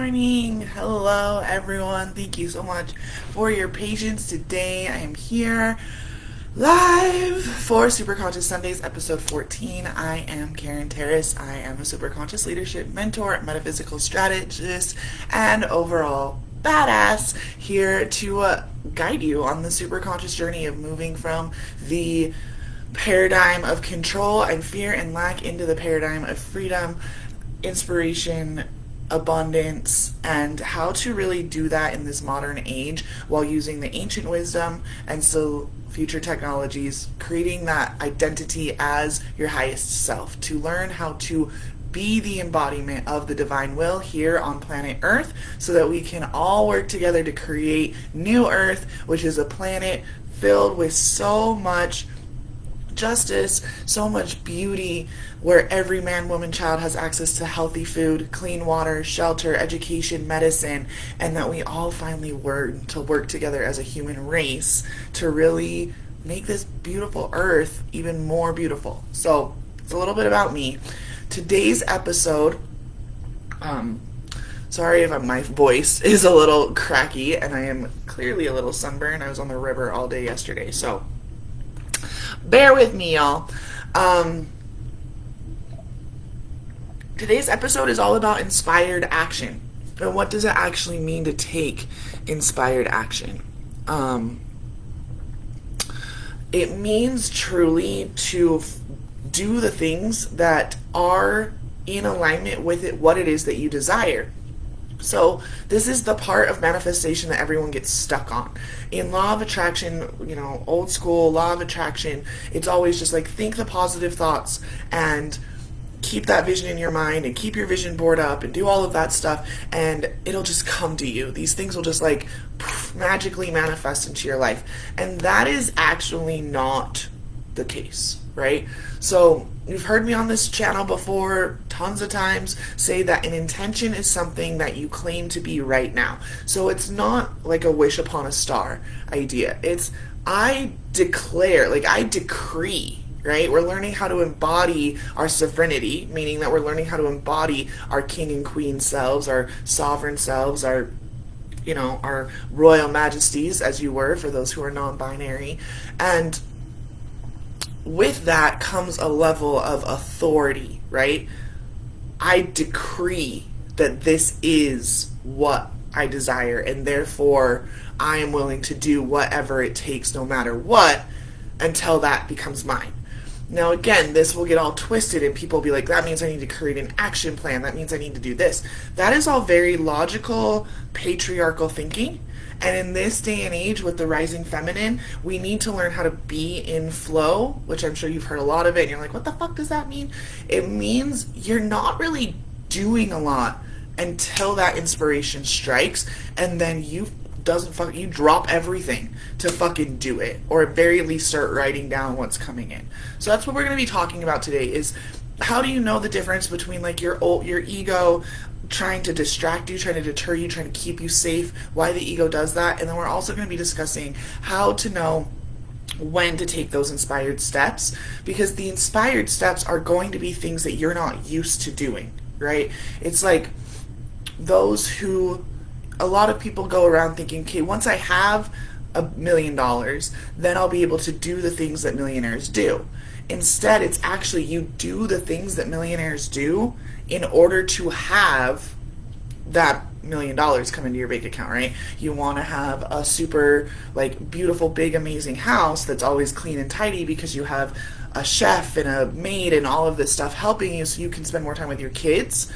morning. Hello, everyone. Thank you so much for your patience. Today, I am here live for Superconscious Sundays, episode 14. I am Caryn Terres. I am a superconscious leadership mentor, metaphysical strategist, and overall badass here to guide you on the superconscious journey of moving from the paradigm of control and fear and lack into the paradigm of freedom, inspiration, abundance, and how to really do that in this modern age while using the ancient wisdom and still future technologies, creating that identity as your highest self, to learn how to be the embodiment of the divine will here on planet Earth so that we can all work together to create New Earth, which is a planet filled with so much justice, so much beauty, where every man, woman, child has access to healthy food, clean water, shelter, education, medicine, and that we all finally work together as a human race to really make this beautiful earth even more beautiful. So it's a little bit about me. Today's episode, sorry if my voice is a little cracky and I am clearly a little sunburned. I was on the river all day yesterday, so bear with me, y'all. Today's episode is all about inspired action. And what does it actually mean to take inspired action? It means truly to do the things that are in alignment with what it is that you desire. So this is the part of manifestation that everyone gets stuck on. In law of attraction, old school law of attraction, it's always just like think the positive thoughts and keep that vision in your mind and keep your vision board up and do all of that stuff and it'll just come to you. These things will just like magically manifest into your life. And that is actually not the case, right? So you've heard me on this channel before tons of times say that an intention is something that you claim to be right now. So it's not like a wish upon a star idea. It's I declare, like I decree, right? We're learning how to embody our sovereignty, meaning that we're learning how to embody our king and queen selves, our sovereign selves, our royal majesties, as you were for those who are non-binary. And with that comes a level of authority, right? I decree that this is what I desire, and therefore I am willing to do whatever it takes, no matter what, until that becomes mine. Now again, this will get all twisted and people will be like, that means I need to create an action plan, that means I need to do this. That is all very logical, patriarchal thinking. And in this day and age with the rising feminine, we need to learn how to be in flow, which I'm sure you've heard a lot of it, and you're like, what the fuck does that mean? It means you're not really doing a lot until that inspiration strikes, and then you drop everything to fucking do it, or at very least start writing down what's coming in. So that's what we're going to be talking about today, is how do you know the difference between like your ego trying to distract you, trying to deter you, trying to keep you safe, why the ego does that. And then we're also going to be discussing how to know when to take those inspired steps, because the inspired steps are going to be things that you're not used to doing, right? It's like a lot of people go around thinking, okay, once I have $1 million, then I'll be able to do the things that millionaires do. Instead, it's actually you do the things that millionaires do in order to have that $1 million come into your bank account, right? You want to have a super, like, beautiful, big, amazing house that's always clean and tidy because you have a chef and a maid and all of this stuff helping you so you can spend more time with your kids.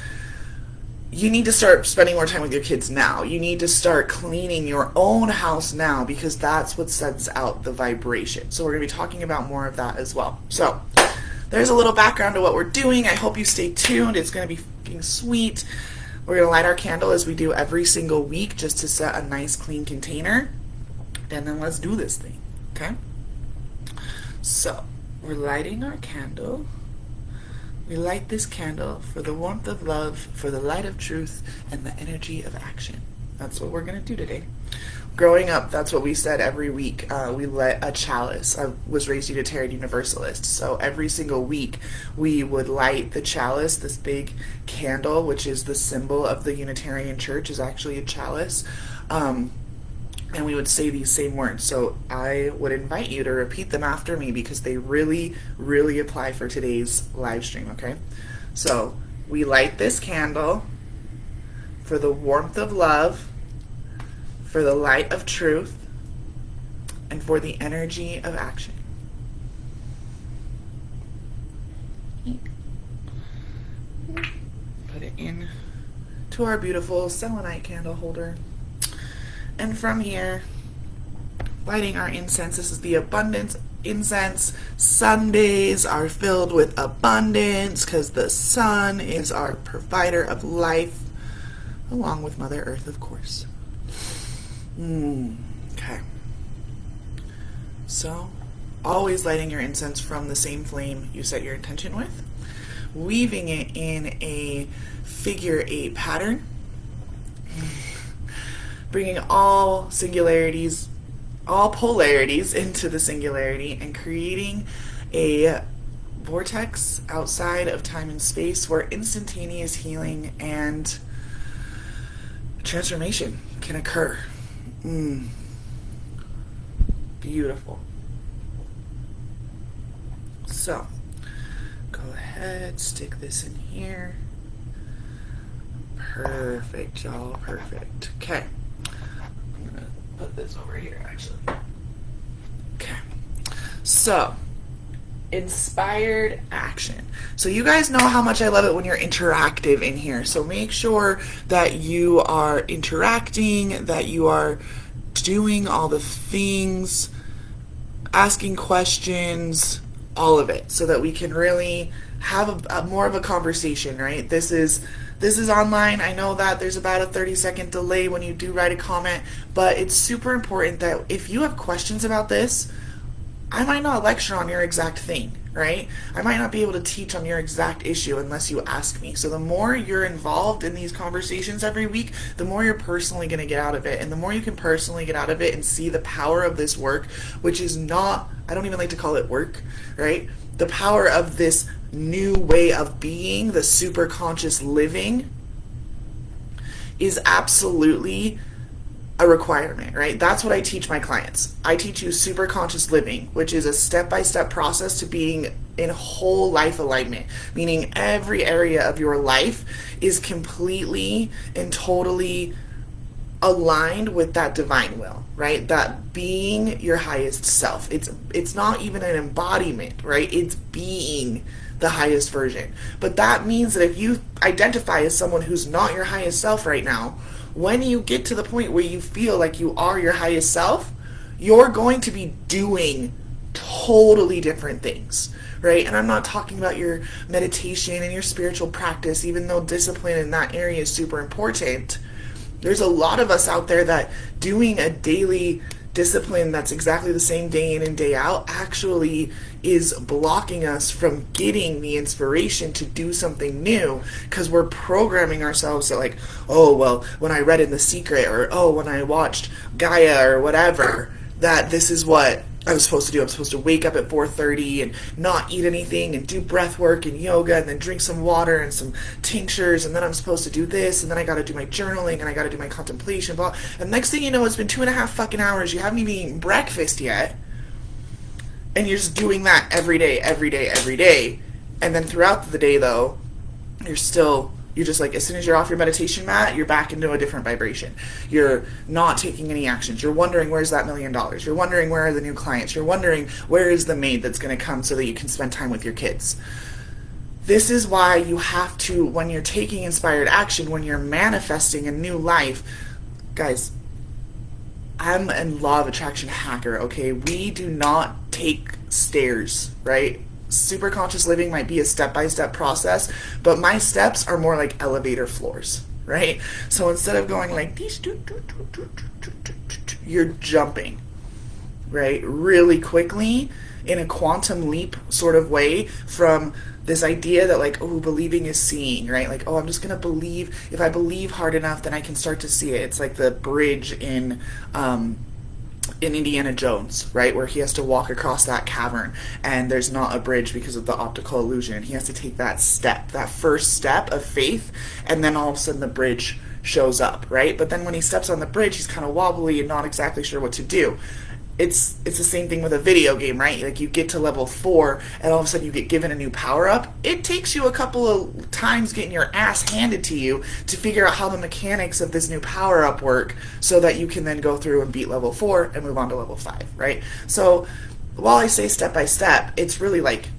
You need to start spending more time with your kids now. You need to start cleaning your own house now, because that's what sends out the vibration. So we're going to be talking about more of that as well. So there's a little background to what we're doing. I hope you stay tuned. It's going to be fucking sweet. We're going to light our candle as we do every single week, just to set a nice clean container. And then let's do this thing, okay? So we're lighting our candle. We light this candle for the warmth of love, for the light of truth, and the energy of action. That's what we're going to do today. Growing up, that's what we said every week. We lit a chalice. I was raised Unitarian Universalist, so every single week we would light the chalice, this big candle, which is the symbol of the Unitarian Church, is actually a chalice. And we would say these same words. So I would invite you to repeat them after me because they really, really apply for today's live stream, okay? So we light this candle for the warmth of love, for the light of truth, and for the energy of action. Put it in to our beautiful selenite candle holder. And from here, lighting our incense. This is the abundance incense. Sundays are filled with abundance because the sun is our provider of life, along with Mother Earth, of course. Okay. So, always lighting your incense from the same flame you set your intention with, weaving it in a figure 8 pattern, bringing all singularities, all polarities into the singularity, and creating a vortex outside of time and space where instantaneous healing and transformation can occur. Beautiful. So, go ahead, stick this in here. Perfect, y'all, perfect. Okay. I'm going to put this over here, actually. Okay. So, inspired action. So you guys know how much I love it when you're interactive in here. So make sure that you are interacting, that you are doing all the things, asking questions, all of it, so that we can really have a more of a conversation, right? This is online. I know that there's about a 30-second delay when you do write a comment, but it's super important that if you have questions about this, I might not lecture on your exact thing, right? I might not be able to teach on your exact issue unless you ask me. So the more you're involved in these conversations every week, the more you're personally going to get out of it. And the more you can personally get out of it and see the power of this work, which is not, I don't even like to call it work, right? The power of this new way of being, the superconscious living, is absolutely a requirement, right? That's what I teach my clients. I teach you superconscious living, which is a step-by-step process to being in whole life alignment, meaning every area of your life is completely and totally aligned with that divine will, right? That being your highest self. It's not even an embodiment, right? It's being the highest version. But that means that if you identify as someone who's not your highest self right now, when you get to the point where you feel like you are your highest self, you're going to be doing totally different things, right? And I'm not talking about your meditation and your spiritual practice, even though discipline in that area is super important. There's a lot of us out there that doing a daily discipline that's exactly the same day in and day out actually is blocking us from getting the inspiration to do something new, because we're programming ourselves that, like, oh, well, when I read in The Secret, or oh, when I watched Gaia or whatever, that this is what I was supposed to do. I'm supposed to wake up at 4:30 and not eat anything and do breath work and yoga and then drink some water and some tinctures, and then I'm supposed to do this, and then I got to do my journaling and I got to do my contemplation, blah. And next thing you know, it's been 2.5 fucking hours. You haven't even eaten breakfast yet, and you're just doing that every day, every day, every day. And then throughout the day, though, you're just like, as soon as you're off your meditation mat, you're back into a different vibration. You're not taking any actions. You're wondering, where's that $1 million? You're wondering, where are the new clients? You're wondering, where is the maid that's going to come so that you can spend time with your kids? This is why you have to, when you're taking inspired action, when you're manifesting a new life, guys, I'm a law of attraction hacker, okay? We do not take stairs, right? Superconscious living might be a step-by-step process, but my steps are more like elevator floors, right? So instead of going like these, you're jumping, right, really quickly in a quantum leap sort of way from this idea that like, oh, believing is seeing, right? Like, oh, I'm just going to believe. If I believe hard enough, then I can start to see it. It's like the bridge in Indiana Jones, right, where he has to walk across that cavern and there's not a bridge because of the optical illusion. He has to take that step, that first step of faith, and then all of a sudden the bridge shows up, right? But then when he steps on the bridge, he's kind of wobbly and not exactly sure what to do. It's the same thing with a video game, right? Like you get to level 4 and all of a sudden you get given a new power up. It takes you a couple of times getting your ass handed to you to figure out how the mechanics of this new power up work so that you can then go through and beat level 4 and move on to level 5, right? So while I say step by step, it's really like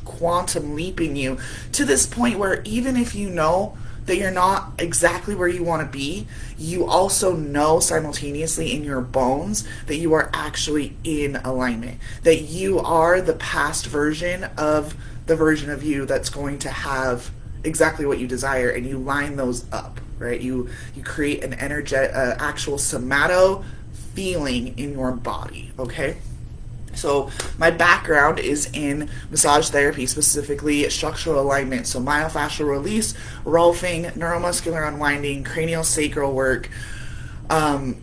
quantum leaping you to this point where even if you know that you're not exactly where you want to be, you also know simultaneously in your bones that you are actually in alignment, that you are the past version of the version of you that's going to have exactly what you desire, and you line those up, right? You create an actual somato feeling in your body, okay? So my background is in massage therapy, specifically structural alignment. So myofascial release, rolfing, neuromuscular unwinding, craniosacral work,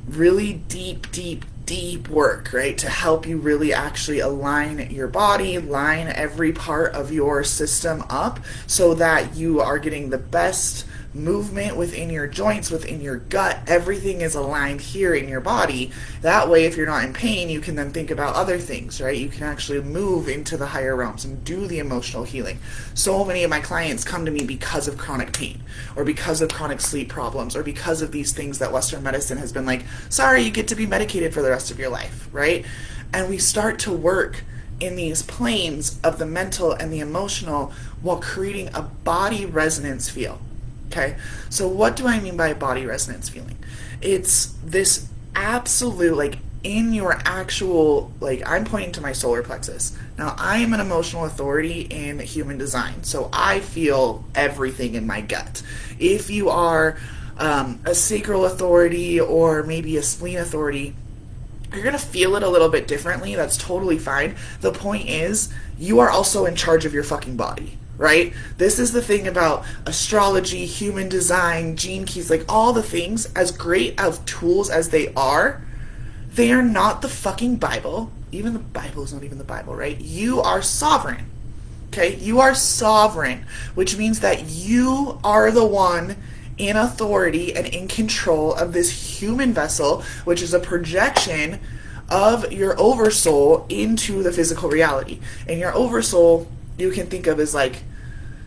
really deep work, right? To help you really actually align your body, line every part of your system up so that you are getting the best movement within your joints, within your gut. Everything is aligned here in your body. That way, if you're not in pain, you can then think about other things, right? You can actually move into the higher realms and do the emotional healing. So many of my clients come to me because of chronic pain, or because of chronic sleep problems, or because of these things that Western medicine has been like, sorry, you get to be medicated for the rest of your life, right? And we start to work in these planes of the mental and the emotional while creating a body resonance field. Okay, so what do I mean by body resonance feeling? It's this absolute, like, in your actual, like, I'm pointing to my solar plexus. Now, I am an emotional authority in human design, so I feel everything in my gut. If you are a sacral authority or maybe a spleen authority, you're going to feel it a little bit differently. That's totally fine. The point is, you are also in charge of your fucking body. Right? This is the thing about astrology, human design, gene keys, like all the things, as great of tools as they are not the fucking Bible. Even the Bible is not even the Bible, right? You are sovereign. Okay? You are sovereign, which means that you are the one in authority and in control of this human vessel, which is a projection of your oversoul into the physical reality. And your oversoul, you can think of as like,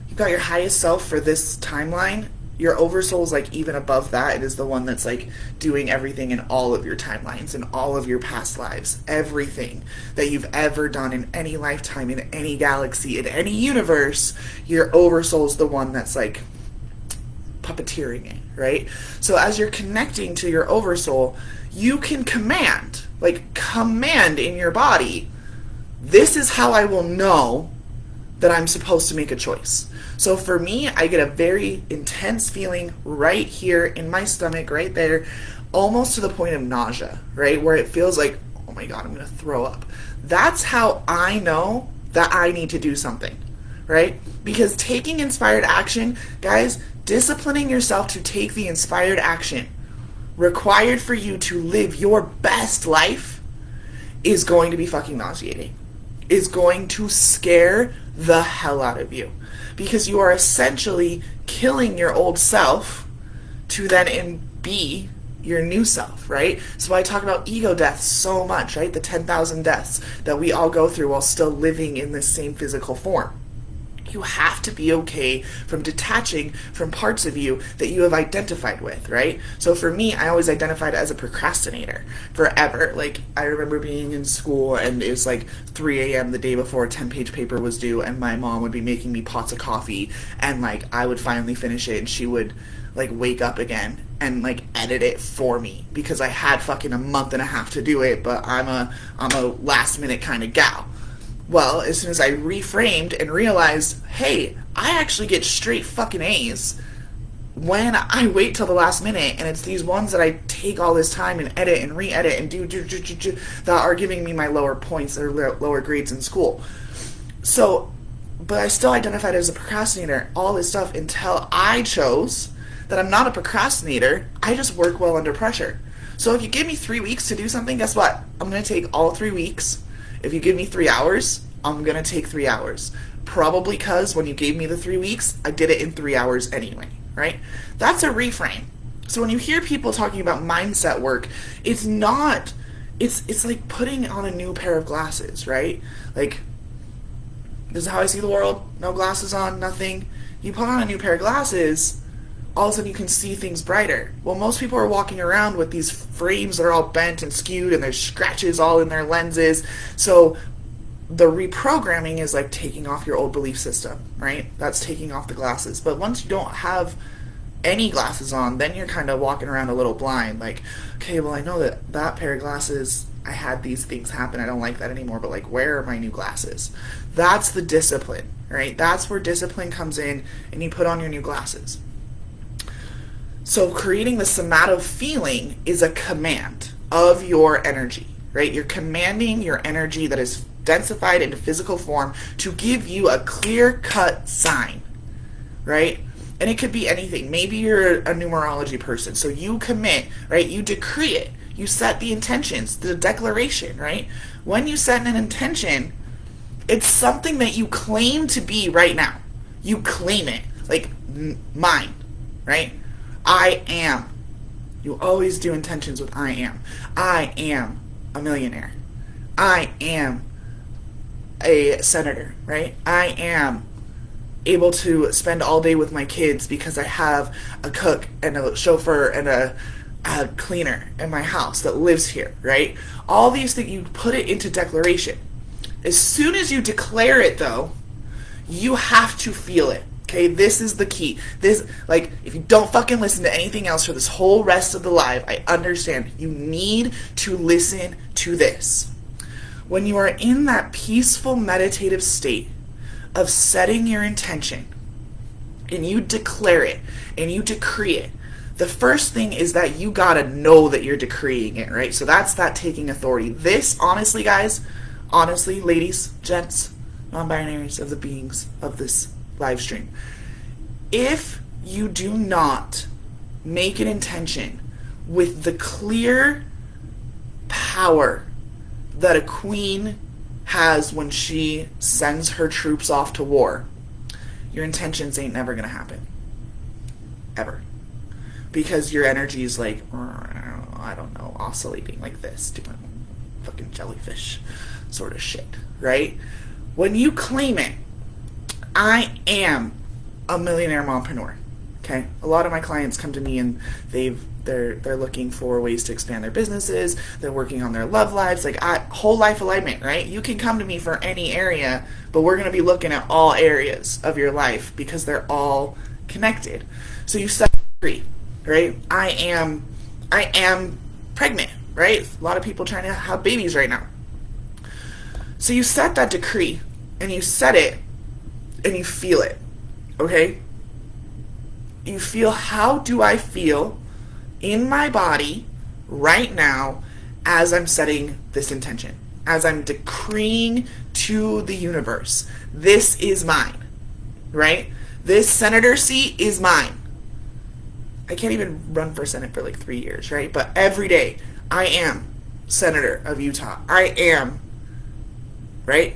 you've got your highest self for this timeline. Your oversoul is like even above that. It is the one that's like doing everything in all of your timelines and all of your past lives. Everything that you've ever done in any lifetime, in any galaxy, in any universe, your oversoul is the one that's like puppeteering it, right? So as you're connecting to your oversoul, you can command in your body, this is how I will know that I'm supposed to make a choice. So for me, I get a very intense feeling right here in my stomach, right there, almost to the point of nausea, right? Where it feels like, oh my God, I'm going to throw up. That's how I know that I need to do something, right? Because taking inspired action, guys, disciplining yourself to take the inspired action required for you to live your best life is going to be fucking nauseating. Is going to scare the hell out of you, because you are essentially killing your old self to then be your new self, right? So I talk about ego death so much, right? The 10,000 deaths that we all go through while still living in this same physical form. You have to be okay from detaching from parts of you that you have identified with, right? So for me, I always identified as a procrastinator forever. Like, I remember being in school and it was like 3 a.m. the day before a 10-page paper was due, and my mom would be making me pots of coffee, and like I would finally finish it and she would like wake up again and like edit it for me because I had fucking a month and a half to do it, but I'm a last minute kind of gal. Well, as soon as I reframed and realized, hey, I actually get straight fucking A's, when I wait till the last minute, and it's these ones that I take all this time and edit and re-edit and do that are giving me my lower points or lower grades in school. So, but I still identified as a procrastinator, all this stuff, until I chose that I'm not a procrastinator. I just work well under pressure. So if you give me 3 weeks to do something, guess what? I'm going to take all 3 weeks. If you give me 3 hours, I'm going to take 3 hours. Probably because when you gave me the 3 weeks, I did it in 3 hours anyway, right? That's a reframe. So when you hear people talking about mindset work, it's not, it's like putting on a new pair of glasses, right? Like, this is how I see the world. No glasses on, nothing. You put on a new pair of glasses, all of a sudden you can see things brighter. Well, most people are walking around with these frames that are all bent and skewed, and there's scratches all in their lenses. So the reprogramming is like taking off your old belief system, right? That's taking off the glasses. But once you don't have any glasses on, then you're kind of walking around a little blind. Like, okay, well, I know that pair of glasses, I had these things happen. I don't like that anymore. But like, where are my new glasses? That's the discipline, right? That's where discipline comes in, and you put on your new glasses. So creating the somato feeling is a command of your energy, right? You're commanding your energy that is densified into physical form to give you a clear-cut sign, right? And it could be anything. Maybe you're a numerology person, so you commit, right? You decree it. You set the intentions, the declaration, right? When you set an intention, it's something that you claim to be right now. You claim it, like mine, right? I am. You always do intentions with I am. I am a millionaire. I am a senator, right? I am able to spend all day with my kids because I have a cook and a chauffeur and a cleaner in my house that lives here, right? All these things, you put it into declaration. As soon as you declare it, though, you have to feel it. Okay, this is the key. This, like, if you don't fucking listen to anything else for this whole rest of the live, I understand. You need to listen to this. When you are in that peaceful meditative state of setting your intention, and you declare it, and you decree it, the first thing is that you gotta know that you're decreeing it, right? So that's that taking authority. This, honestly, guys, honestly, ladies, gents, non-binaries of the beings of this live stream, if you do not make an intention with the clear power that a queen has when she sends her troops off to war, your intentions ain't never gonna happen. Ever. Because your energy is like, I don't know, oscillating like this, doing fucking jellyfish sort of shit, right? When you claim it, I am a millionaire mompreneur. Okay, a lot of my clients come to me and they're looking for ways to expand their businesses. They're working on their love lives, like whole life alignment, right? You can come to me for any area, but we're going to be looking at all areas of your life because they're all connected. So you set free, right? I am pregnant, right? A lot of people trying to have babies right now. So you set that decree and you set it. And you feel it, okay? You feel, how do I feel in my body right now as I'm setting this intention, as I'm decreeing to the universe, this is mine, right? This senator seat is mine. I can't even run for Senate for like 3 years, right? But every day, I am senator of Utah. I am, right?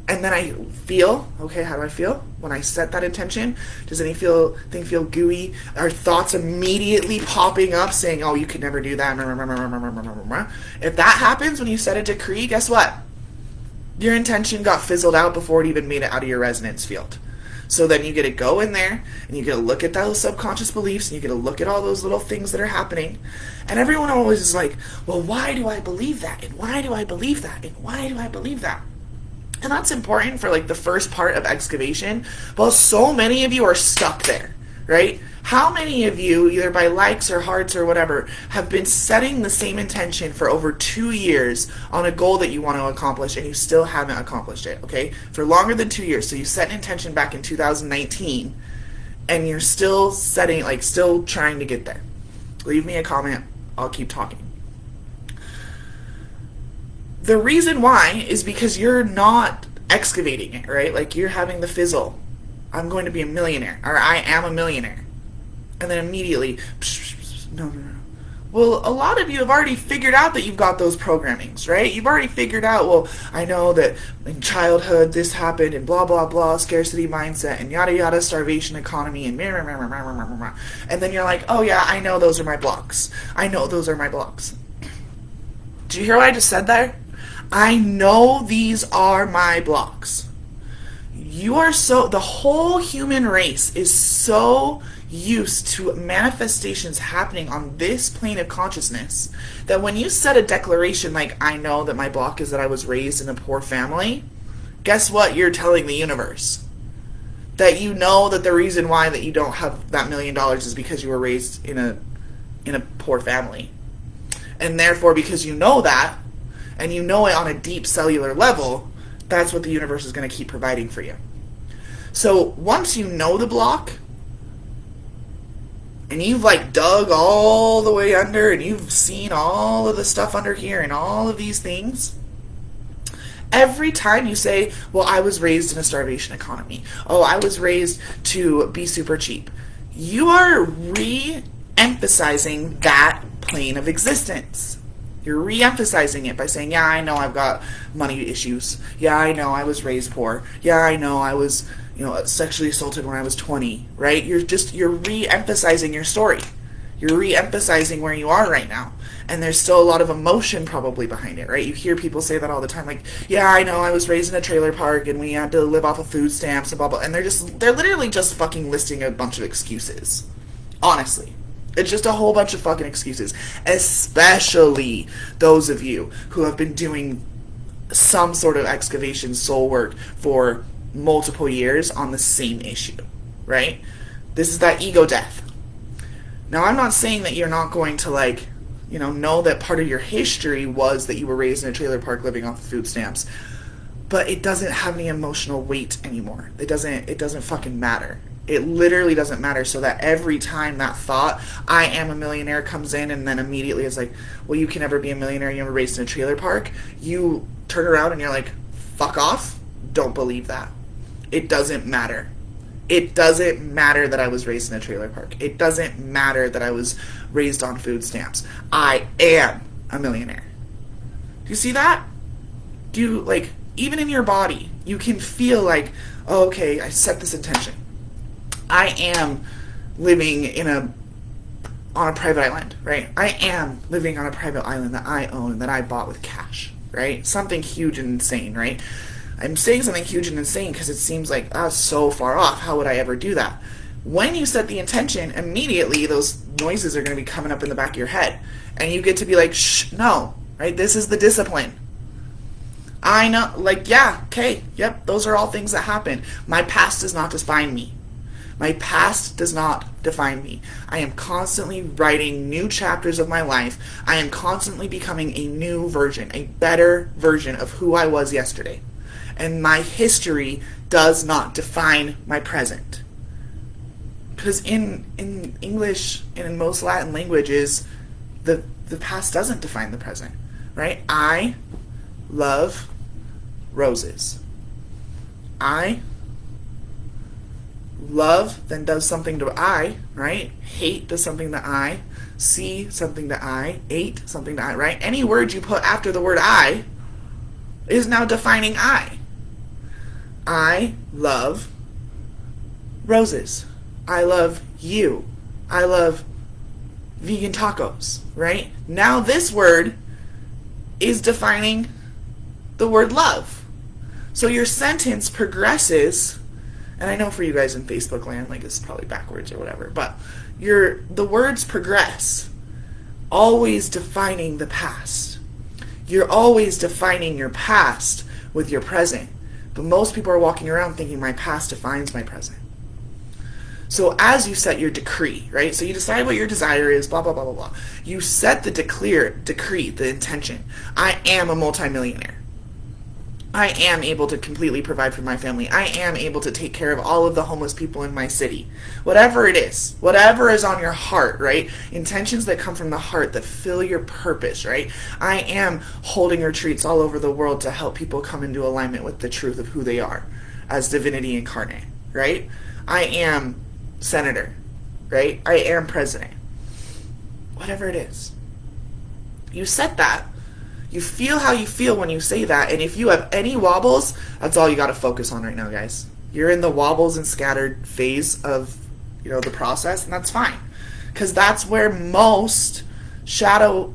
And then I feel, okay, how do I feel when I set that intention? Does anything feel gooey? Are thoughts immediately popping up saying, oh, you could never do that? If that happens when you set a decree, guess what? Your intention got fizzled out before it even made it out of your resonance field. So then you get to go in there and you get to look at those subconscious beliefs and you get to look at all those little things that are happening. And everyone always is like, well, why do I believe that? And why do I believe that? And why do I believe that? And that's important for like the first part of excavation. Well, so many of you are stuck there, right? How many of you, either by likes or hearts or whatever, have been setting the same intention for over 2 years on a goal that you want to accomplish and you still haven't accomplished it, okay? For longer than 2 years. So you set an intention back in 2019 and you're still still trying to get there. Leave me a comment. I'll keep talking. The reason why is because you're not excavating it, right? Like, you're having the fizzle. I'm going to be a millionaire, or I am a millionaire. And then immediately, no. Well, a lot of you have already figured out that you've got those programmings, right? You've already figured out, well, I know that in childhood this happened, and blah, blah, blah, scarcity mindset, and yada, yada, starvation economy, and and then you're like, oh yeah, I know those are my blocks. I know those are my blocks. Did you hear what I just said there? I know these are my blocks. The whole human race is so used to manifestations happening on this plane of consciousness that when you set a declaration like, I know that my block is that I was raised in a poor family, guess what you're telling the universe? That you know that the reason why that you don't have that $1 million is because you were raised in a poor family. And therefore, because you know that, and you know it on a deep cellular level, that's what the universe is going to keep providing for you. So once you know the block, and you've dug all the way under, and you've seen all of the stuff under here and all of these things, every time you say, well, I was raised in a starvation economy, oh, I was raised to be super cheap, you are re-emphasizing that plane of existence. You're re-emphasizing it by saying, yeah, I know I've got money issues. Yeah, I know I was raised poor. Yeah, I know I was, sexually assaulted when I was 20, right? You're re-emphasizing your story. You're re-emphasizing where you are right now. And there's still a lot of emotion probably behind it, right? You hear people say that all the time, like, yeah, I know I was raised in a trailer park and we had to live off of food stamps and blah, blah. And they're literally just fucking listing a bunch of excuses. Honestly. It's just a whole bunch of fucking excuses. Especially those of you who have been doing some sort of excavation soul work for multiple years on the same issue, right? This is that ego death. Now, I'm not saying that you're not going to know that part of your history was that you were raised in a trailer park living off of food stamps, but it doesn't have any emotional weight anymore. It doesn't fucking matter. It literally doesn't matter, so that every time that thought, I am a millionaire, comes in and then immediately it's like, well, you can never be a millionaire, you were raised in a trailer park, you turn around and you're like, fuck off, don't believe that. It doesn't matter. It doesn't matter that I was raised in a trailer park. It doesn't matter that I was raised on food stamps. I am a millionaire. Do you see that? Do you, even in your body, you can feel like, oh, okay, I set this intention. I am living on a private island, right? I am living on a private island that I own, that I bought with cash, right? Something huge and insane, right? I'm saying something huge and insane because it seems like, that's so far off. How would I ever do that? When you set the intention, immediately those noises are going to be coming up in the back of your head. And you get to be like, shh, no, right? This is the discipline. I know, yeah, okay, yep, those are all things that happen. My past does not define me. My past does not define me. I am constantly writing new chapters of my life. I am constantly becoming a new version, a better version of who I was yesterday. And my history does not define my present. Because in English and in most Latin languages, the past doesn't define the present, right? I love roses. I love then does something to I, right? Hate does something to I. See something to I. Ate something to I, right? Any word you put after the word I is now defining I. I love roses. I love you. I love vegan tacos, right? Now this word is defining the word love. So your sentence progresses, and I know for you guys in Facebook land, it's probably backwards or whatever, but the words progress, always defining the past. You're always defining your past with your present. But most people are walking around thinking my past defines my present. So as you set your decree, right? So you decide what your desire is, blah, blah, blah, blah, blah. You set the decree, the intention. I am a multimillionaire. I am able to completely provide for my family. I am able to take care of all of the homeless people in my city. Whatever it is, whatever is on your heart, right? Intentions that come from the heart that fill your purpose, right? I am holding retreats all over the world to help people come into alignment with the truth of who they are as divinity incarnate, right? I am senator, right? I am president. Whatever it is. You said that. You feel how you feel when you say that, and if you have any wobbles, that's all you got to focus on right now, guys. You're in the wobbles and scattered phase of, the process, and that's fine, because that's where most shadow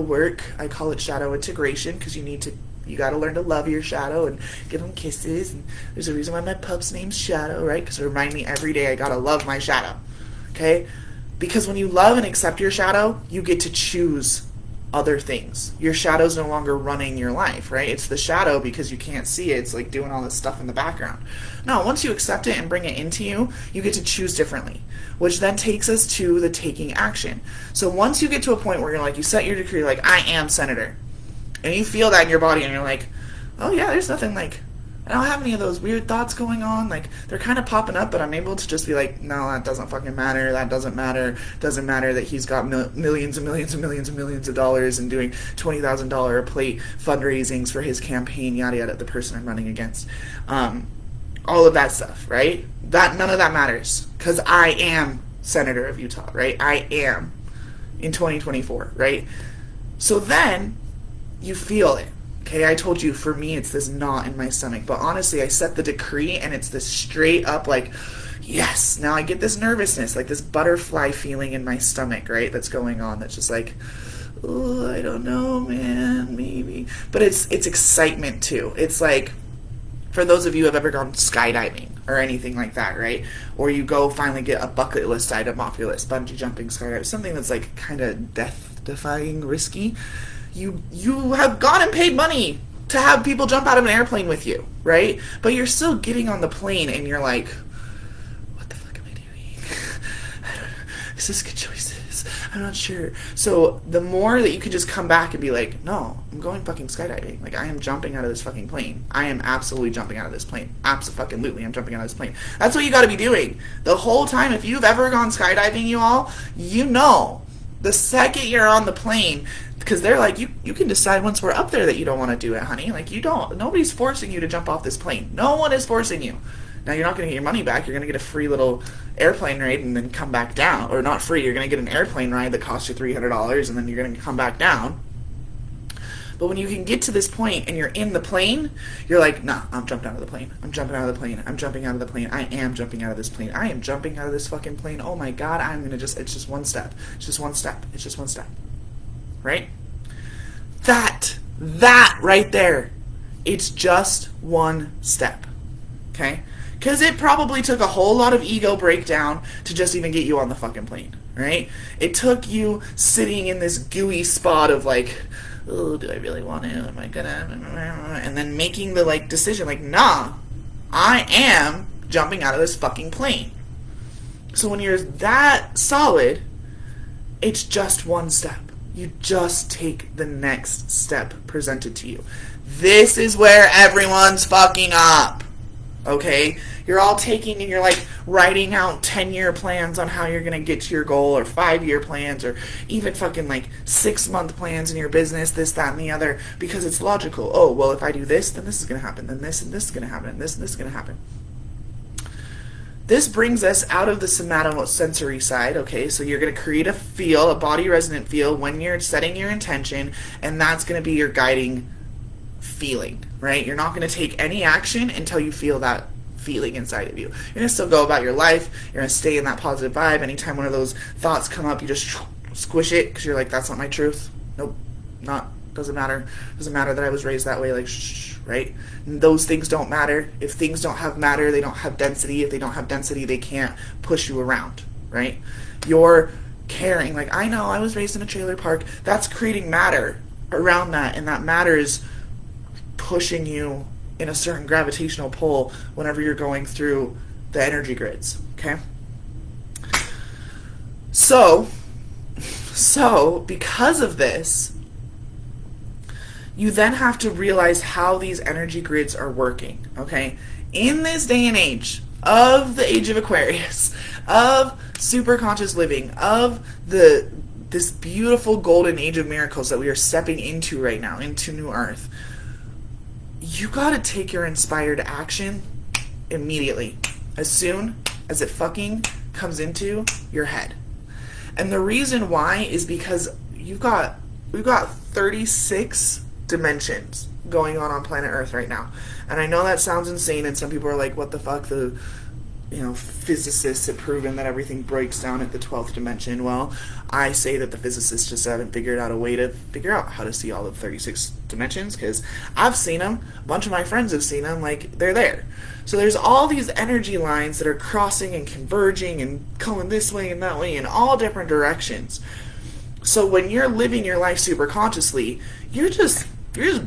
work. I call it shadow integration, because you got to learn to love your shadow and give them kisses. And there's a reason why my pup's name's Shadow, right? Because it reminds me every day I got to love my shadow. Okay? Because when you love and accept your shadow, you get to choose other things. Your shadow's no longer running your life, right? It's the shadow because you can't see it. It's like doing all this stuff in the background. No, once you accept it and bring it into you, you get to choose differently, which then takes us to the taking action. So once you get to a point where you're like, you set your decree, like, I am senator, and you feel that in your body, and you're like, oh yeah, there's nothing, like, I don't have any of those weird thoughts going on. Like, they're kind of popping up, but I'm able to just be like, no, that doesn't fucking matter. That doesn't matter. Doesn't matter that he's got millions and millions and millions and millions of dollars and doing $20,000 a plate fundraisings for his campaign, yada yada, the person I'm running against. All of that stuff, right? None of that matters, because I am Senator of Utah, right? I am in 2024, right? So then you feel it. Okay, I told you, for me, it's this knot in my stomach. But honestly, I set the decree, and it's this straight up, like, yes. Now I get this nervousness, like this butterfly feeling in my stomach, right, that's going on. That's just like, oh, I don't know, man, maybe. But it's excitement, too. It's like, for those of you who have ever gone skydiving or anything like that, right? Or you go finally get a bucket list item off your list, bungee jumping, skydiving, something that's like kind of death-defying, risky. You have gone and paid money to have people jump out of an airplane with you, right? But you're still getting on the plane and you're like, what the fuck am I doing? I don't know. Is this good choices? I'm not sure. So the more that you can just come back and be like, no, I'm going fucking skydiving. Like, I am jumping out of this fucking plane. I am absolutely jumping out of this plane. Abso-fucking-lutely, I'm jumping out of this plane. That's what you got to be doing. The whole time, if you've ever gone skydiving, you all, you know, the second you're on the plane, because they're like, you can decide once we're up there that you don't want to do it, honey. Like, nobody's forcing you to jump off this plane. No one is forcing you. Now, you're not going to get your money back. You're going to get a free little airplane ride and then come back down. Or not free. You're going to get an airplane ride that costs you $300 and then you're going to come back down. But when you can get to this point and you're in the plane, you're like, nah, I'm jumping out of the plane. I'm jumping out of the plane. I'm jumping out of the plane. I am jumping out of this plane. I am jumping out of this fucking plane. Oh my God, it's just one step. It's just one step. It's just one step. Right? That right there, it's just one step. Okay? Because it probably took a whole lot of ego breakdown to just even get you on the fucking plane. Right? It took you sitting in this gooey spot of like, oh, do I really want to? Am I gonna? And then making the like decision, like, nah, I am jumping out of this fucking plane. So when you're that solid, it's just one step. You just take the next step presented to you. This is where everyone's fucking up. Okay? You're all taking and you're like writing out 10-year plans on how you're going to get to your goal, or 5-year plans, or even fucking like 6-month plans in your business, this, that, and the other, because it's logical. Oh, well, if I do this, then this is going to happen, then this and this is going to happen, and this is going to happen. This brings us out of the somatosensory side, okay? So you're going to create a body resonant feel when you're setting your intention, and that's going to be your guiding feeling, right? You're not going to take any action until you feel that feeling inside of you. You're going to still go about your life. You're going to stay in that positive vibe. Anytime one of those thoughts come up, you just squish it because you're like, that's not my truth. Nope, doesn't matter. Doesn't matter that I was raised that way, like, shh, right? And those things don't matter. If things don't have matter, they don't have density. If they don't have density, they can't push you around, right? You're caring, like, I know I was raised in a trailer park. That's creating matter around that, and that matter is pushing you in a certain gravitational pull whenever you're going through the energy grids, okay? So because of this, you then have to realize how these energy grids are working, okay? In this day and age, of the age of Aquarius, of superconscious living, of this beautiful golden age of miracles that we are stepping into right now, into New Earth, you gotta take your inspired action immediately, as soon as it fucking comes into your head. And the reason why is because we've got 36 dimensions going on planet Earth right now. And I know that sounds insane, and some people are like, what the fuck? The physicists have proven that everything breaks down at the 12th dimension. Well, I say that the physicists just haven't figured out a way to figure out how to see all of 36 dimensions, because I've seen them, a bunch of my friends have seen them, like, they're there. So there's all these energy lines that are crossing and converging and going this way and that way in all different directions. So when you're living your life super consciously, you're just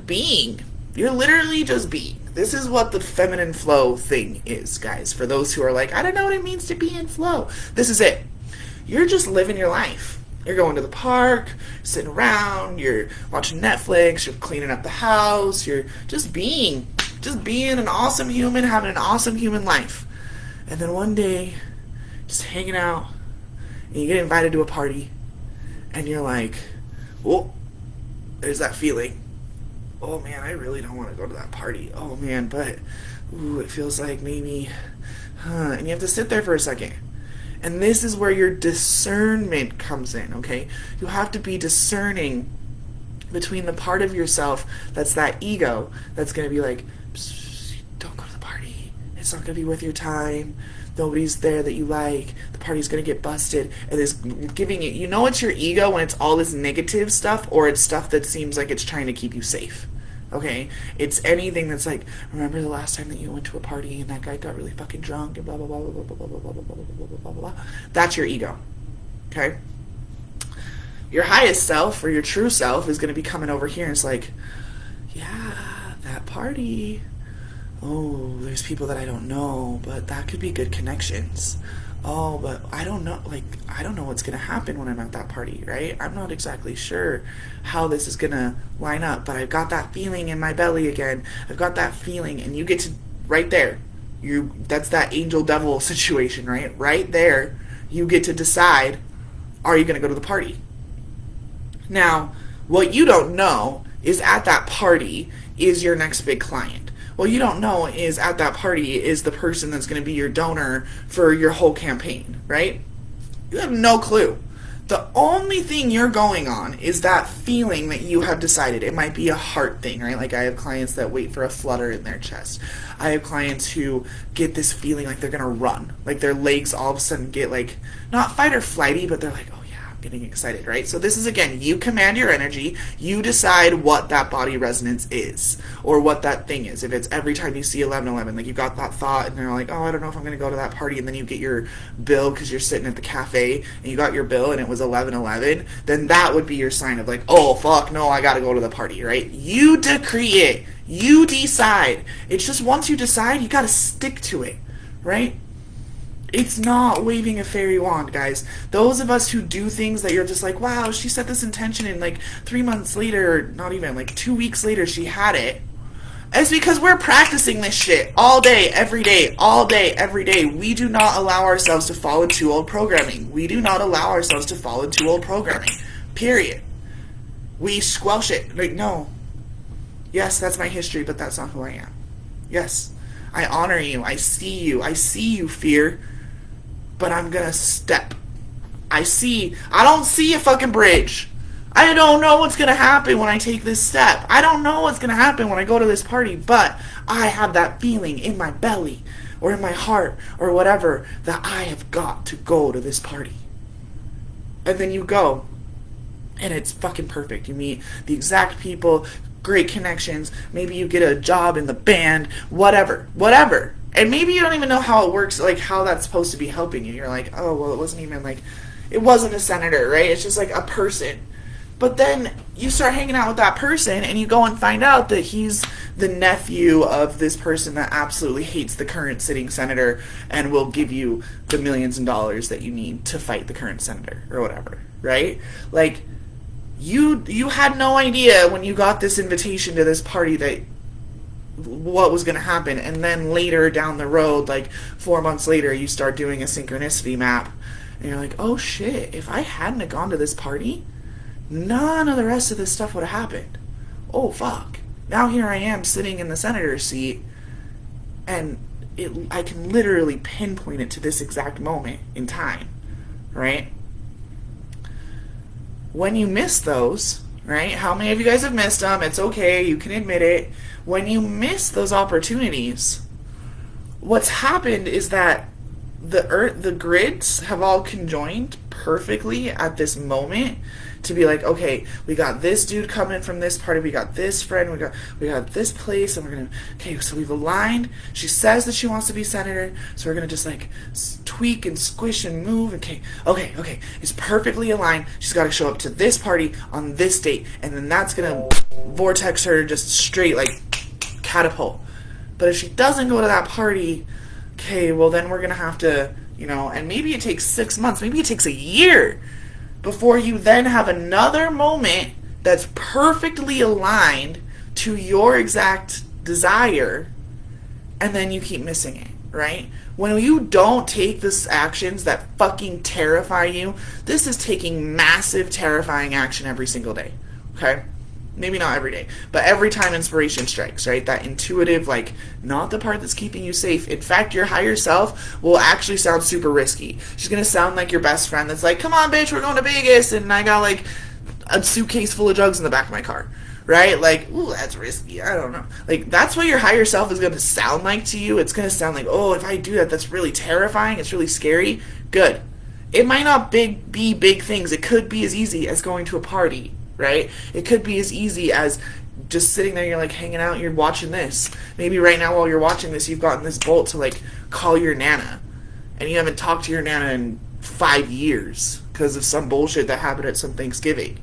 being. You're literally just being. This is what the feminine flow thing is, guys. For those who are like, I don't know what it means to be in flow. This is it. You're just living your life. You're going to the park, sitting around, you're watching Netflix, you're cleaning up the house, you're just being an awesome human, having an awesome human life. And then one day, just hanging out, and you get invited to a party, and you're like, oh, there's that feeling. Oh man, I really don't want to go to that party. Oh man, but it feels like maybe, and you have to sit there for a second. And this is where your discernment comes in, okay? You have to be discerning between the part of yourself that's that ego that's going to be like, don't go to the party. It's not going to be worth your time. Nobody's there that you like. The party's going to get busted. And it's giving you, it's your ego when it's all this negative stuff, or it's stuff that seems like it's trying to keep you safe. Okay? It's anything that's like, remember the last time that you went to a party and that guy got really fucking drunk and blah, blah, blah, blah, blah, blah, blah, blah, blah, blah, blah, blah, blah, blah. That's your ego. Okay? Your highest self, or your true self, is going to be coming over here and it's like, yeah, that party. Oh, there's people that I don't know, but that could be good connections. Oh, but I don't know what's going to happen when I'm at that party, right? I'm not exactly sure how this is going to line up, but I've got that feeling in my belly again. I've got that feeling, and you get to, right there, that's that angel devil situation, right? Right there, you get to decide, are you going to go to the party? Now, what you don't know is at that party is your next big client. What you don't know is at that party is the person that's going to be your donor for your whole campaign, right? You have no clue. The only thing you're going on is that feeling that you have decided. It might be a heart thing, right? Like I have clients that wait for a flutter in their chest. I have clients who get this feeling like they're going to run. Like their legs all of a sudden get like, not fight or flighty, but they're like, oh yeah, I'm getting excited, right? So this is, again, you command your energy. You decide what that body resonance is, or what that thing is. If it's every time you see 11:11, like you got that thought and they're like, oh, I don't know if I'm going to go to that party, and then you get your bill because you're sitting at the cafe and you got your bill and it was 11:11, then that would be your sign of like, oh, fuck, no, I got to go to the party, right? You decree it. You decide. It's just once you decide, you got to stick to it, right? It's not waving a fairy wand, guys. Those of us who do things that you're just like, wow, she set this intention and like 3 months later, not even, like 2 weeks later, she had it. It's because we're practicing this shit all day, every day, all day, every day. We do not allow ourselves to fall into old programming. We do not allow ourselves to fall into old programming. Period. We squelch it. Like, no. Yes, that's my history, but that's not who I am. Yes, I honor you. I see you. I see you, fear. But I'm gonna step. I don't see a fucking bridge. I don't know what's gonna happen when I take this step. I don't know what's gonna happen when I go to this party, but I have that feeling in my belly or in my heart or whatever that I have got to go to this party. And then you go, and it's fucking perfect. You meet the exact people, great connections, maybe you get a job in the band, whatever. And maybe you don't even know how it works, like how that's supposed to be helping you. You're like, oh, well, it wasn't a senator, right? It's just like a person. But then you start hanging out with that person and you go and find out that he's the nephew of this person that absolutely hates the current sitting senator and will give you the millions of dollars that you need to fight the current senator or whatever, right? Like, You had no idea when you got this invitation to this party that what was going to happen, and then later down the road, like 4 months later, you start doing a synchronicity map, and you're like, oh shit, if I hadn't have gone to this party, none of the rest of this stuff would have happened. Oh fuck, now here I am sitting in the senator's seat, and I can literally pinpoint it to this exact moment in time, right? When you miss those, right? How many of you guys have missed them? It's okay, you can admit it. When you miss those opportunities, what's happened is that the grids have all conjoined perfectly at this moment to be like, okay, we got this dude coming from this party, we got this friend, we got this place, and we're gonna, okay, so we've aligned. She says that she wants to be senator, so we're gonna just like tweak and squish and move. Okay, it's perfectly aligned. She's got to show up to this party on this date, and then that's gonna vortex her just straight like catapult. But if she doesn't go to that party, okay, well then we're gonna have to, and maybe it takes 6 months, maybe it takes a year before you then have another moment that's perfectly aligned to your exact desire, and then you keep missing it, right? When you don't take these actions that fucking terrify you, this is taking massive terrifying action every single day, okay? Maybe not every day, but every time inspiration strikes, right? That intuitive, like, not the part that's keeping you safe. In fact, your higher self will actually sound super risky. She's going to sound like your best friend that's like, come on, bitch, we're going to Vegas, and I got, like, a suitcase full of drugs in the back of my car, right? Like, ooh, that's risky. I don't know. Like, that's what your higher self is going to sound like to you. It's going to sound like, oh, if I do that, that's really terrifying. It's really scary. Good. It might not be big things. It could be as easy as going to a party, right? It could be as easy as just sitting there, you're like hanging out, you're watching this. Maybe right now while you're watching this, you've gotten this bolt to like call your nana, and you haven't talked to your nana in 5 years because of some bullshit that happened at some Thanksgiving.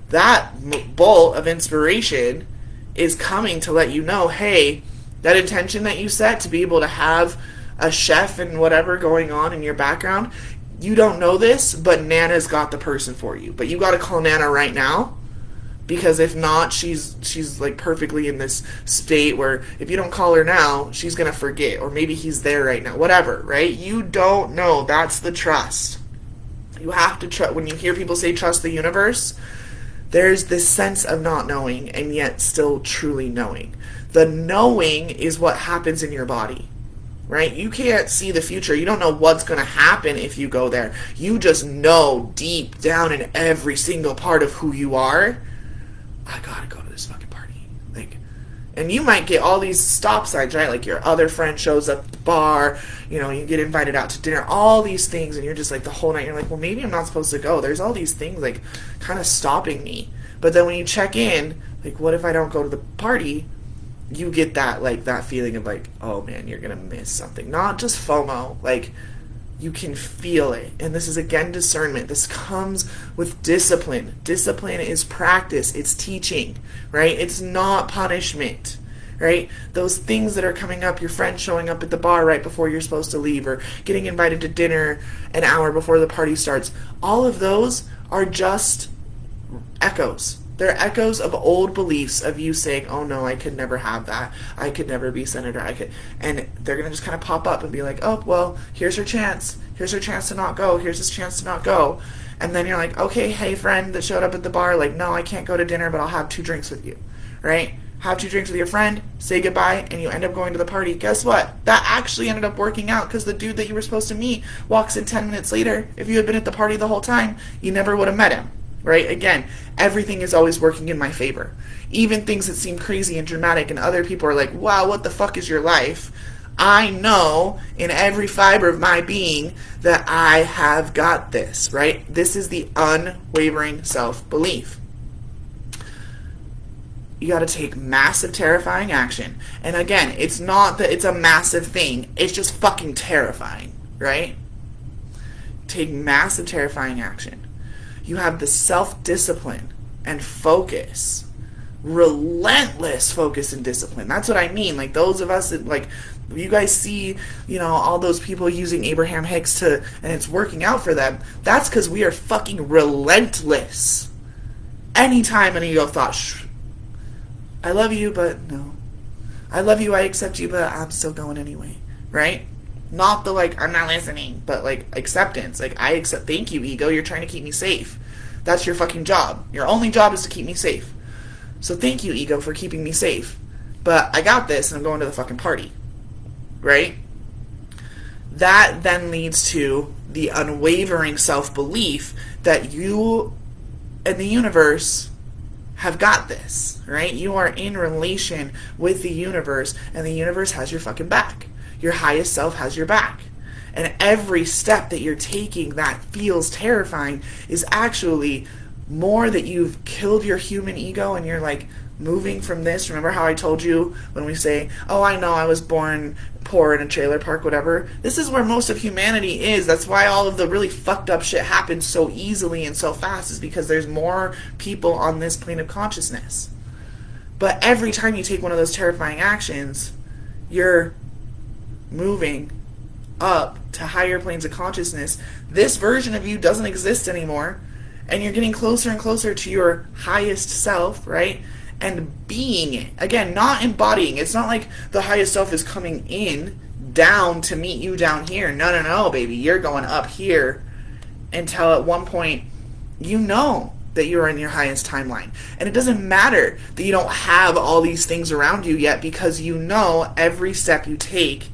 That bolt of inspiration is coming to let you know, hey, that intention that you set to be able to have a chef and whatever going on in your background, you don't know this, but Nana's got the person for you. But you got to call Nana right now, because if not, she's like perfectly in this state where if you don't call her now, she's going to forget, or maybe he's there right now, whatever, right? You don't know. That's the trust. You have to trust. When you hear people say trust the universe, there's this sense of not knowing and yet still truly knowing. The knowing is what happens in your body. Right? You can't see the future. You don't know what's going to happen if you go there. You just know deep down in every single part of who you are, I gotta go to this fucking party. Like, and you might get all these stop signs, right? Like your other friend shows up at the bar, you get invited out to dinner, all these things, and you're just like the whole night, you're like, well, maybe I'm not supposed to go. There's all these things like kind of stopping me. But then when you check in, like, what if I don't go to the party? You get that, like, that feeling of, like, oh, man, you're going to miss something. Not just FOMO. Like, you can feel it. And this is, again, discernment. This comes with discipline. Discipline is practice. It's teaching, right? It's not punishment, right? Those things that are coming up, your friend showing up at the bar right before you're supposed to leave, or getting invited to dinner an hour before the party starts, all of those are just echoes. They're echoes of old beliefs of you saying, oh no, I could never have that. I could never be senator. And they're going to just kind of pop up and be like, oh, well, here's her chance. Here's her chance to not go. Here's his chance to not go. And then you're like, okay, hey, friend that showed up at the bar, like, no, I can't go to dinner, but I'll have 2 drinks with you, right? Have 2 drinks with your friend, say goodbye, and you end up going to the party. Guess what? That actually ended up working out because the dude that you were supposed to meet walks in 10 minutes later. If you had been at the party the whole time, you never would have met him. Right? Again, everything is always working in my favor. Even things that seem crazy and dramatic and other people are like, wow, what the fuck is your life? I know in every fiber of my being that I have got this, right? This is the unwavering self-belief. You got to take massive, terrifying action. And again, it's not that it's a massive thing. It's just fucking terrifying, right? Take massive, terrifying action. You have the self-discipline and focus, relentless focus and discipline. That's what I mean. Like those of us that, like, you guys see, all those people using Abraham Hicks and it's working out for them. That's because we are fucking relentless. Anytime an ego thought, I love you, but no. I love you, I accept you, but I'm still going anyway, right? Not the like, I'm not listening, but like acceptance. Like, I accept, thank you, ego, you're trying to keep me safe. That's your fucking job. Your only job is to keep me safe. So thank you, ego, for keeping me safe. But I got this, and I'm going to the fucking party, right? That then leads to the unwavering self-belief that you and the universe have got this, right? You are in relation with the universe, and the universe has your fucking back. Your highest self has your back. And every step that you're taking that feels terrifying is actually more that you've killed your human ego, and you're like moving from this. Remember how I told you when we say, oh, I know I was born poor in a trailer park, whatever. This is where most of humanity is. That's why all of the really fucked up shit happens so easily and so fast, is because there's more people on this plane of consciousness. But every time you take one of those terrifying actions, you're moving up to higher planes of consciousness. This version of you doesn't exist anymore, and you're getting closer and closer to your highest self, right? And being it. Again, not embodying. It's not like the highest self is coming in down to meet you down here. No, baby. You're going up here until at one point you know that you're in your highest timeline. And it doesn't matter that you don't have all these things around you yet, because you know every step you take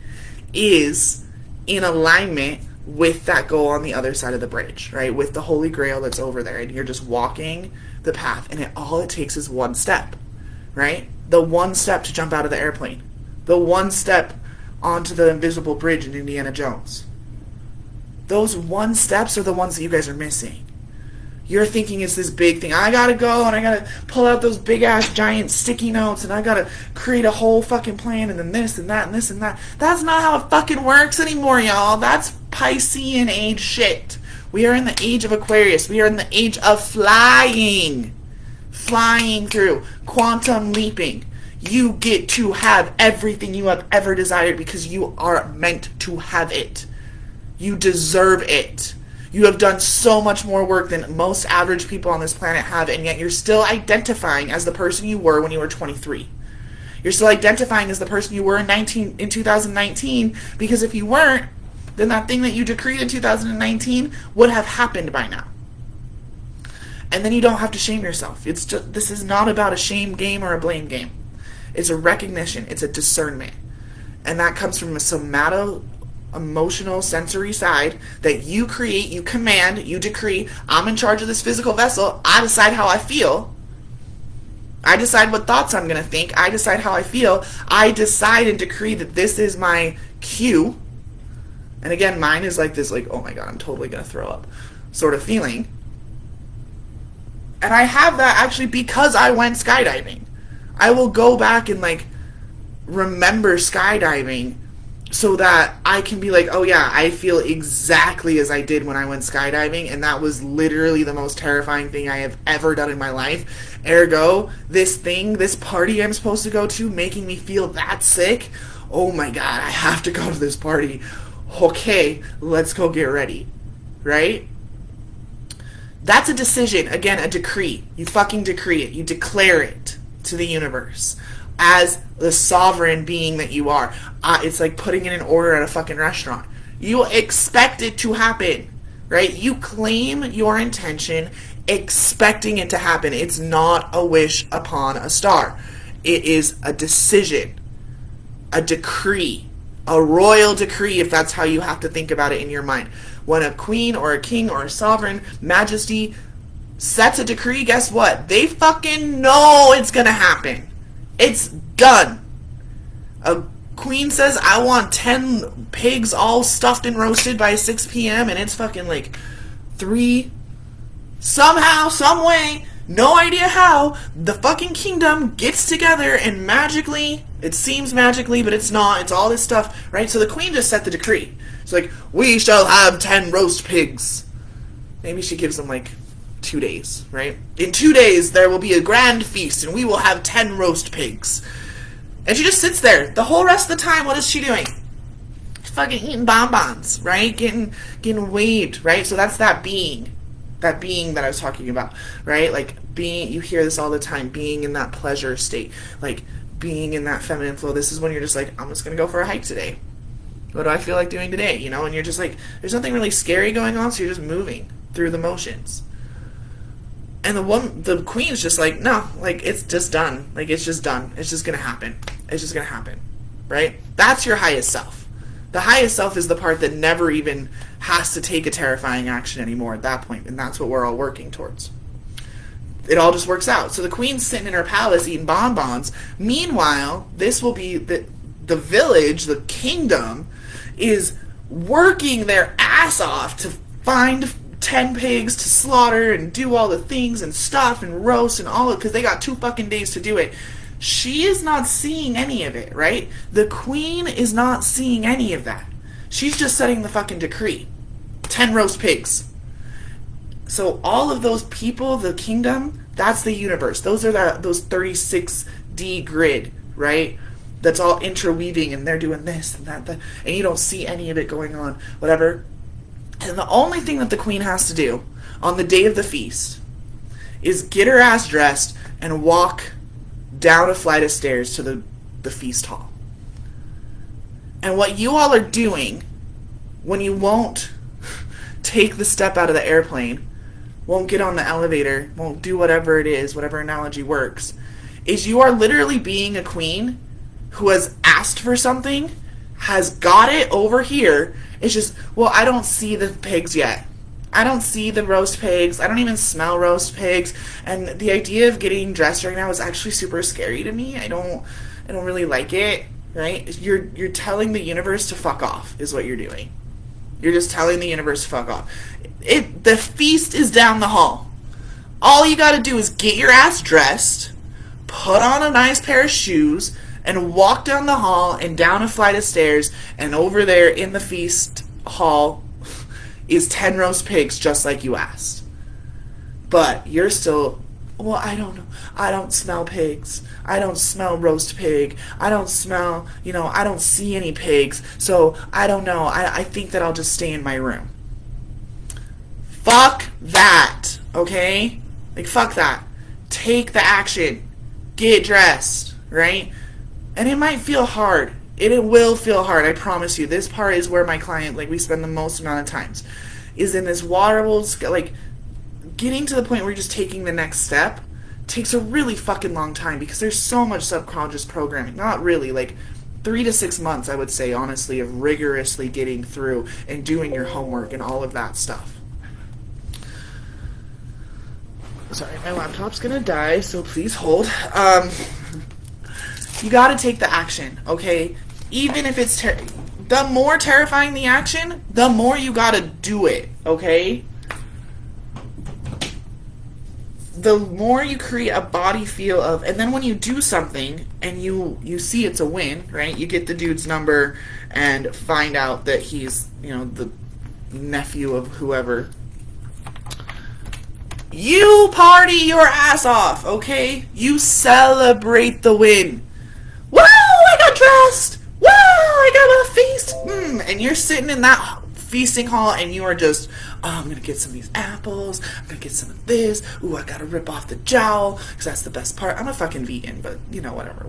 is in alignment with that goal on the other side of the bridge, right? With the Holy Grail that's over there, and you're just walking the path, and all it takes is one step, right? The one step to jump out of the airplane. The one step onto the invisible bridge in Indiana Jones. Those one steps are the ones that you guys are missing. You're thinking it's this big thing. I gotta go, and I gotta pull out those big-ass giant sticky notes, and I gotta create a whole fucking plan, and then this and that and this and that. That's not how it fucking works anymore, y'all. That's Piscean age shit. We are in the age of Aquarius. We are in the age of flying. Flying through. Quantum leaping. You get to have everything you have ever desired because you are meant to have it. You deserve it. You have done so much more work than most average people on this planet have, and yet you're still identifying as the person you were when you were 23. You're still identifying as the person you were in 2019, because if you weren't, then that thing that you decreed in 2019 would have happened by now. And then you don't have to shame yourself. It's just, this is not about a shame game or a blame game. It's a recognition. It's a discernment. And that comes from a emotional, sensory side that you create, you command, you decree. I'm in charge of this physical vessel. I decide how I feel. I decide what thoughts I'm going to think. I decide how I feel. I decide and decree that this is my cue. And again, mine is like this, like, oh my God, I'm totally going to throw up sort of feeling. And I have that actually because I went skydiving. I will go back and like remember skydiving so that I can be like, oh yeah, I feel exactly as I did when I went skydiving, and that was literally the most terrifying thing I have ever done in my life. Ergo, this party I'm supposed to go to, making me feel that sick, oh my God, I have to go to this party. Okay, let's go get ready. Right? That's a decision. Again, a decree. You fucking decree it. You declare it to the universe as the sovereign being that you are. It's like putting in an order at a fucking restaurant. You expect it to happen, right? You claim your intention expecting it to happen. It's not a wish upon a star. It is a decision, a decree, a royal decree, if that's how you have to think about it in your mind. When a queen or a king or a sovereign majesty sets a decree, guess what? They fucking know it's gonna happen. It's done. A queen says, I want 10 pigs all stuffed and roasted by 6 p.m. and it's fucking like 3. Somehow, some way, no idea how, the fucking kingdom gets together and magically, it seems magically, but it's not, it's all this stuff, right? So the queen just set the decree. It's like, we shall have 10 roast pigs. Maybe she gives them like 2 days, right? In 2 days, there will be a grand feast, and we will have 10 roast pigs. And she just sits there. The whole rest of the time, what is she doing? Fucking eating bonbons, right? Getting waved, right? So that's that being. that being that I was talking about, right? Like being, you hear this all the time, being in that pleasure state, like being in that feminine flow. This is when you're just like, I'm just going to go for a hike today. What do I feel like doing today? You know, and you're just like, there's nothing really scary going on, so you're just moving through the motions. And the queen's just like, no, like, it's just done. Like, it's just done. It's just going to happen. It's just going to happen, right? That's your highest self. The highest self is the part that never even has to take a terrifying action anymore at that point, and that's what we're all working towards. It all just works out. So the queen's sitting in her palace eating bonbons. Meanwhile, this will be the village, the kingdom, is working their ass off to find 10 pigs to slaughter and do all the things and stuff and roast and all of it, because they got 2 fucking days to do it. She is not seeing any of it, right? The queen is not seeing any of that. She's just setting the fucking decree. 10 roast pigs. So all of those people, the kingdom, that's the universe. Those are those 36D grid, right? That's all interweaving, and they're doing this and that, and you don't see any of it going on, whatever. And the only thing that the queen has to do on the day of the feast is get her ass dressed and walk down a flight of stairs to the feast hall. And what you all are doing when you won't take the step out of the airplane, won't get on the elevator, won't do whatever it is, whatever analogy works, is you are literally being a queen who has asked for something, has got it over here. It's just, well, I don't see the pigs yet. I don't see the roast pigs. I don't even smell roast pigs. And the idea of getting dressed right now is actually super scary to me. I don't really like it, right? You're telling the universe to fuck off, is what you're doing. You're just telling the universe to fuck off. The feast is down the hall. All you gotta do is get your ass dressed, put on a nice pair of shoes, and walk down the hall and down a flight of stairs, and over there in the feast hall is 10 roast pigs, just like you asked. But you're still, well, I don't know. I don't smell pigs. I don't smell roast pig. I don't smell, I don't see any pigs. So I don't know. I think that I'll just stay in my room. Fuck that, okay? Like, fuck that. Take the action. Get dressed, right? And it might feel hard. It will feel hard, I promise you. This part is where my client, we spend the most amount of times, is in this waterful, getting to the point where you're just taking the next step takes a really fucking long time, because there's so much subconscious programming. Not really, 3 to 6 months, I would say, honestly, of rigorously getting through and doing your homework and all of that stuff. Sorry, my laptop's gonna die, so please hold. You gotta take the action, okay? Even if it's the more terrifying the action, the more you gotta do it, okay? The more you create a body feel of, and then when you do something and you see it's a win, right? You get the dude's number and find out that he's, the nephew of whoever. You party your ass off, okay? You celebrate the win. Woo! I got dressed! Woo! I got a feast! And you're sitting in that feasting hall and you are just, I'm gonna get some of these apples, I'm gonna get some of this, ooh, I gotta rip off the jowl, because that's the best part. I'm a fucking vegan, but, whatever.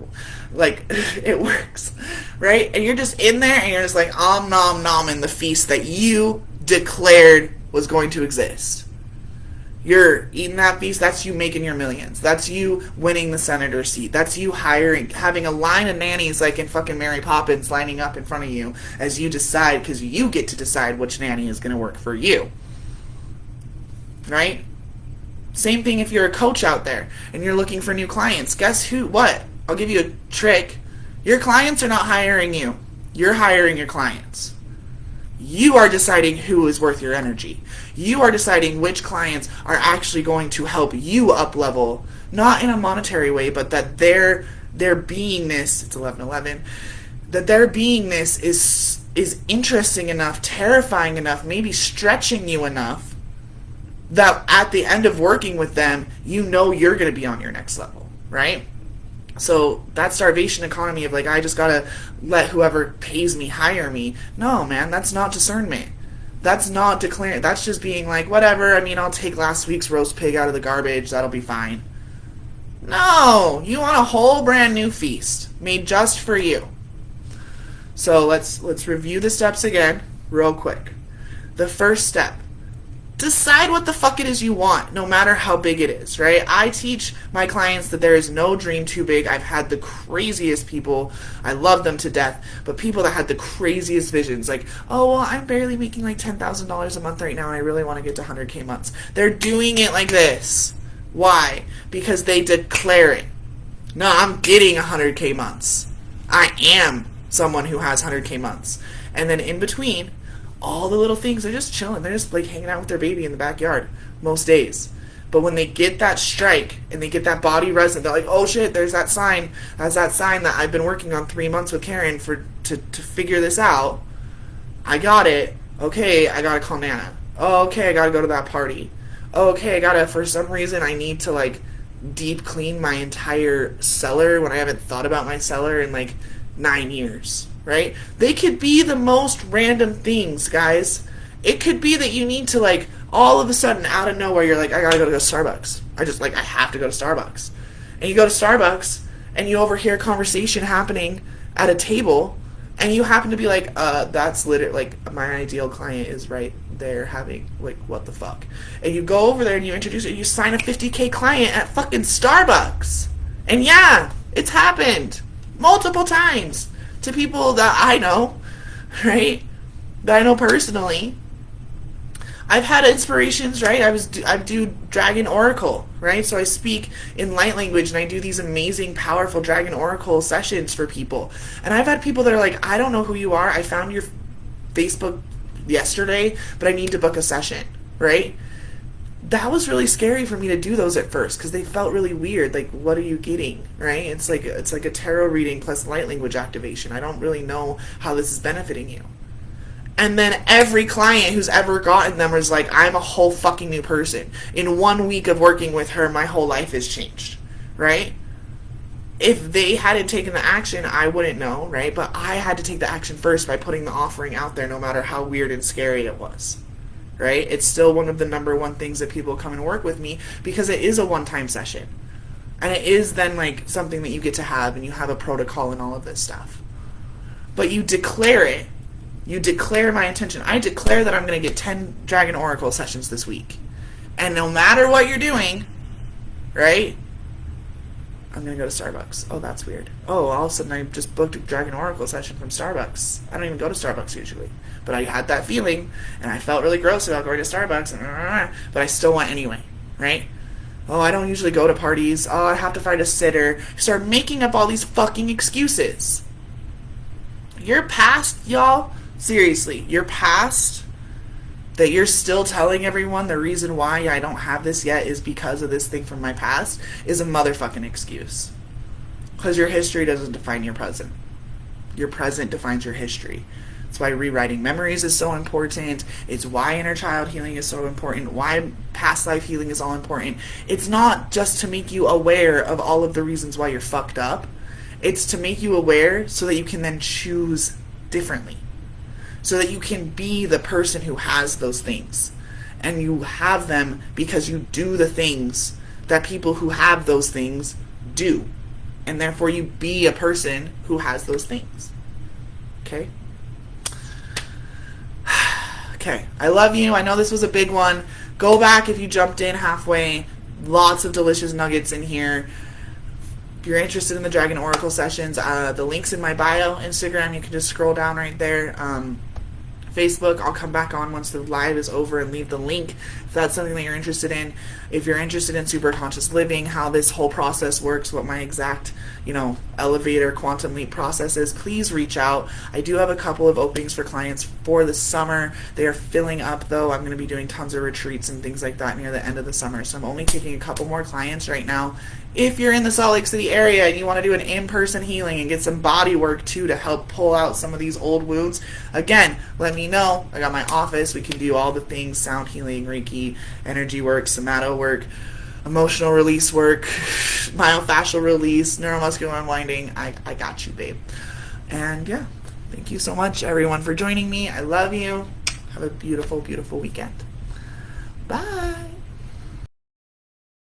It works, right? And you're just in there and you're just like, nom nom in the feast that you declared was going to exist. You're eating that feast, that's you making your millions. That's you winning the senator seat. That's you having a line of nannies like in fucking Mary Poppins lining up in front of you as you decide, because you get to decide which nanny is going to work for you. Right? Same thing if you're a coach out there and you're looking for new clients. Guess what? I'll give you a trick. Your clients are not hiring you. You're hiring your clients. You are deciding who is worth your energy. You are deciding which clients are actually going to help you up level, not in a monetary way, but that their beingness, it's 11:11, that their beingness is interesting enough, terrifying enough, maybe stretching you enough that at the end of working with them, you're going to be on your next level, right? So that starvation economy of I just gotta let whoever pays me hire me. No, man, that's not discernment. That's not declaring. That's just being like, whatever. I mean, I'll take last week's roast pig out of the garbage. That'll be fine. No, you want a whole brand new feast made just for you. So let's review the steps again real quick. The first step, decide what the fuck it is you want, no matter how big it is, right? I teach my clients that there is no dream too big. I've had the craziest people. I love them to death, but people that had the craziest visions, like, oh, well, I'm barely making like $10,000 a month right now, and I really want to get to 100K months. They're doing it like this. Why? Because they declare it. No, I'm getting 100K months. I am someone who has 100K months. And then in between, all the little things, they're just chilling. They're just like hanging out with their baby in the backyard most days. But when they get that strike and they get that body resonant, they're like, oh shit, there's that sign. That's that sign that I've been working on 3 months with Caryn to figure this out. I got it. Okay, I gotta call Nana. Oh, okay, I gotta go to that party. Oh, okay, I gotta, for some reason, I need to like deep clean my entire cellar when I haven't thought about my cellar in like 9 years. Right? They could be the most random things, guys. It could be that you need to, like, all of a sudden, out of nowhere, you're like, I gotta go to Starbucks. I have to go to Starbucks. And you go to Starbucks, and you overhear a conversation happening at a table, and you happen to be like, that's literally, like, my ideal client is right there having, like, what the fuck? And you go over there, and you introduce it, and you sign a 50K client at fucking Starbucks. And yeah, it's happened multiple times. To people that I know, right? That I know personally. I've had inspirations, right? I do Dragon Oracle, right? So I speak in light language and I do these amazing, powerful Dragon Oracle sessions for people. And I've had people that are like, I don't know who you are. I found your Facebook yesterday, but I need to book a session, right? That was really scary for me to do those at first because they felt really weird. Like, what are you getting, right? It's like a tarot reading plus light language activation. I don't really know how this is benefiting you. And then every client who's ever gotten them is like, I'm a whole fucking new person. In 1 week of working with her, my whole life has changed, right? If they hadn't taken the action, I wouldn't know, right? But I had to take the action first by putting the offering out there no matter how weird and scary it was. Right? It's still one of the number one things that people come and work with me because it is a one-time session. And it is then like something that you get to have and you have a protocol and all of this stuff. But you declare it. You declare my intention. I declare that I'm going to get 10 Dragon Oracle sessions this week. And no matter what you're doing, right? I'm going to go to Starbucks. Oh, that's weird. Oh, all of a sudden I just booked a Dragon Oracle session from Starbucks. I don't even go to Starbucks usually. But I had that feeling, and I felt really gross about going to Starbucks, but I still went anyway, right? Oh, I don't usually go to parties. Oh, I have to find a sitter. Start making up all these fucking excuses. Your past, y'all, seriously, your past that you're still telling everyone the reason why I don't have this yet is because of this thing from my past is a motherfucking excuse. Because your history doesn't define your present. Your present defines your history. That's why rewriting memories is so important. It's why inner child healing is so important. Why past life healing is all important. It's not just to make you aware of all of the reasons why you're fucked up. It's to make you aware so that you can then choose differently. So that you can be the person who has those things. And you have them because you do the things that people who have those things do. And therefore you be a person who has those things. Okay? Okay, I love you. I know this was a big one. Go back if you jumped in halfway. Lots of delicious nuggets in here. If you're interested in the Dragon Oracle sessions, the link's in my bio. Instagram, you can just scroll down right there. Facebook, I'll come back on once the live is over and leave the link if that's something that you're interested in. If you're interested in Superconscious Living, how this whole process works, what my exact, elevator quantum leap process is, please reach out. I do have a couple of openings for clients for the summer. They are filling up, though. I'm going to be doing tons of retreats and things like that near the end of the summer, so I'm only taking a couple more clients right now. If you're in the Salt Lake City area and you want to do an in-person healing and get some body work too to help pull out some of these old wounds, again, let me know. I got my office. We can do all the things: sound healing, Reiki, energy work, somato work, emotional release work, myofascial release, neuromuscular unwinding. I got you, babe. And yeah, thank you so much, everyone, for joining me. I love you. Have a beautiful, beautiful weekend. Bye.